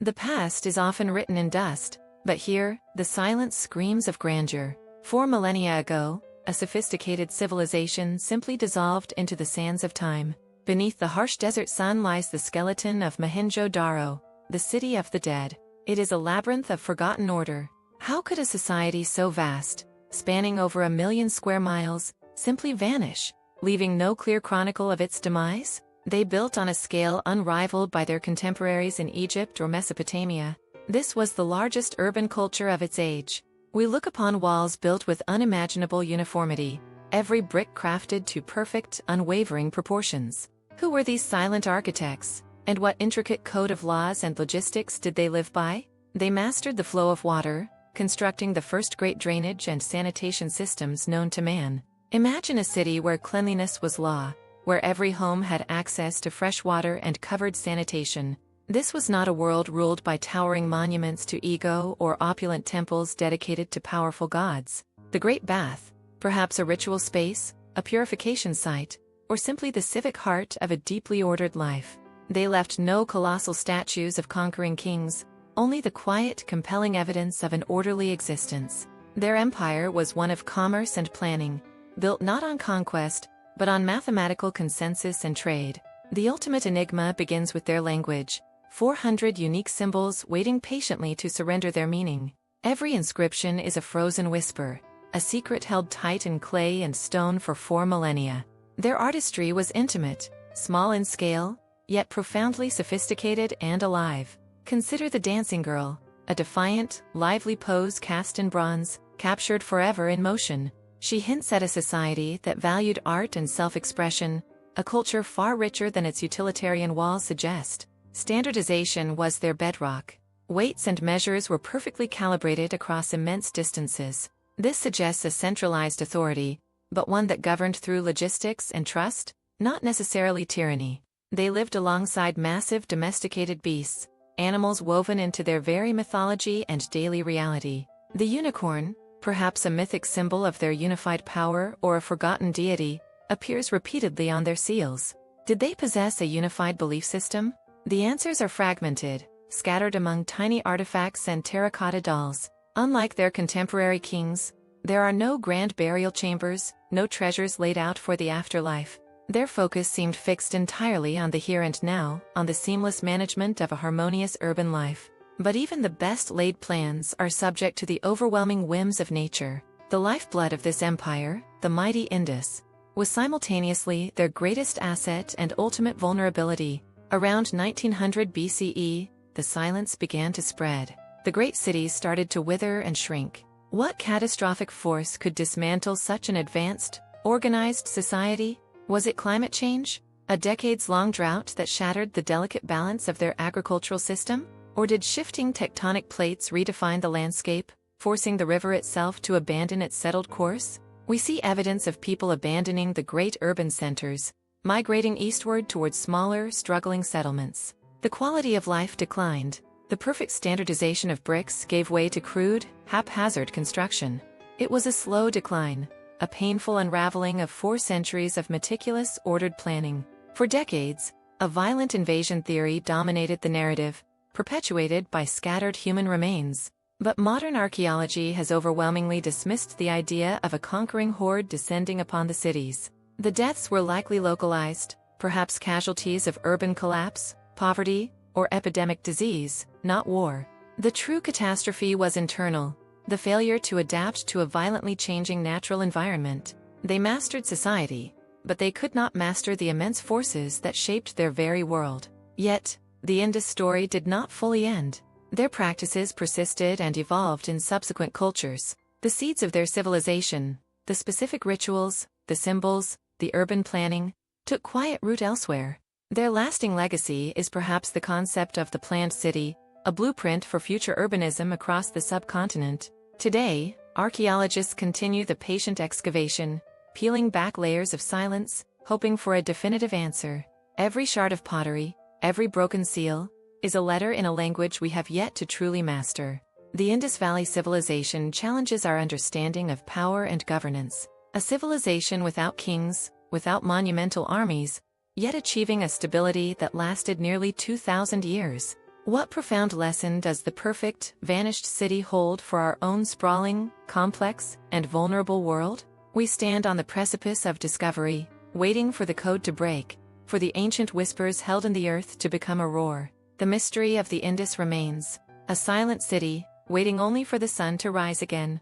The past is often written in dust, but here, the silence screams of grandeur. 4 millennia ago, a sophisticated civilization simply dissolved into the sands of time. Beneath the harsh desert sun lies the skeleton of Mohenjo-Daro, the city of the dead. It is a labyrinth of forgotten order. How could a society so vast, spanning over 1 million square miles, simply vanish, leaving no clear chronicle of its demise? They built on a scale unrivaled by their contemporaries in Egypt or Mesopotamia. This was the largest urban culture of its age. We look upon walls built with unimaginable uniformity, every brick crafted to perfect, unwavering proportions. Who were these silent architects, and what intricate code of laws and logistics did they live by? They mastered the flow of water, constructing the first great drainage and sanitation systems known to man. Imagine a city where cleanliness was law, where every home had access to fresh water and covered sanitation. This was not a world ruled by towering monuments to ego or opulent temples dedicated to powerful gods. The Great Bath, perhaps a ritual space, a purification site, or simply the civic heart of a deeply ordered life. They left no colossal statues of conquering kings, only the quiet, compelling evidence of an orderly existence. Their empire was one of commerce and planning, built not on conquest, but on mathematical consensus and trade. The ultimate enigma begins with their language, 400 unique symbols waiting patiently to surrender their meaning. Every inscription is a frozen whisper, a secret held tight in clay and stone for 4 millennia. Their artistry was intimate, small in scale, yet profoundly sophisticated and alive. Consider the dancing girl, a defiant, lively pose cast in bronze, captured forever in motion. She hints at a society that valued art and self-expression, a culture far richer than its utilitarian walls suggest. Standardization was their bedrock. Weights and measures were perfectly calibrated across immense distances. This suggests a centralized authority, but one that governed through logistics and trust, not necessarily tyranny. They lived alongside massive domesticated beasts, animals woven into their very mythology and daily reality. The unicorn, perhaps a mythic symbol of their unified power or a forgotten deity, appears repeatedly on their seals. Did they possess a unified belief system? The answers are fragmented, scattered among tiny artifacts and terracotta dolls. Unlike their contemporary kings, there are no grand burial chambers, no treasures laid out for the afterlife. Their focus seemed fixed entirely on the here and now, on the seamless management of a harmonious urban life. But even the best-laid plans are subject to the overwhelming whims of nature. The lifeblood of this empire, the mighty Indus, was simultaneously their greatest asset and ultimate vulnerability. Around 1900 BCE, the silence began to spread. The great cities started to wither and shrink. What catastrophic force could dismantle such an advanced, organized society? Was it climate change? A decades-long drought that shattered the delicate balance of their agricultural system? Or did shifting tectonic plates redefine the landscape, forcing the river itself to abandon its settled course? We see evidence of people abandoning the great urban centers, migrating eastward towards smaller, struggling settlements. The quality of life declined. The perfect standardization of bricks gave way to crude, haphazard construction. It was a slow decline, a painful unraveling of 4 centuries of meticulous, ordered planning. For decades, a violent invasion theory dominated the narrative, perpetuated by scattered human remains. But modern archaeology has overwhelmingly dismissed the idea of a conquering horde descending upon the cities. The deaths were likely localized, perhaps casualties of urban collapse, poverty, or epidemic disease, not war. The true catastrophe was internal, the failure to adapt to a violently changing natural environment. They mastered society, but they could not master the immense forces that shaped their very world. Yet, the Indus story did not fully end. Their practices persisted and evolved in subsequent cultures. The seeds of their civilization, the specific rituals, the symbols, the urban planning, took quiet root elsewhere. Their lasting legacy is perhaps the concept of the planned city, a blueprint for future urbanism across the subcontinent. Today, archaeologists continue the patient excavation, peeling back layers of silence, hoping for a definitive answer. Every shard of pottery, every broken seal, is a letter in a language we have yet to truly master. The Indus Valley Civilization challenges our understanding of power and governance. A civilization without kings, without monumental armies, yet achieving a stability that lasted nearly 2,000 years. What profound lesson does the perfect, vanished city hold for our own sprawling, complex, and vulnerable world? We stand on the precipice of discovery, waiting for the code to break, for the ancient whispers held in the earth to become a roar. The mystery of the Indus remains, a silent city, waiting only for the sun to rise again.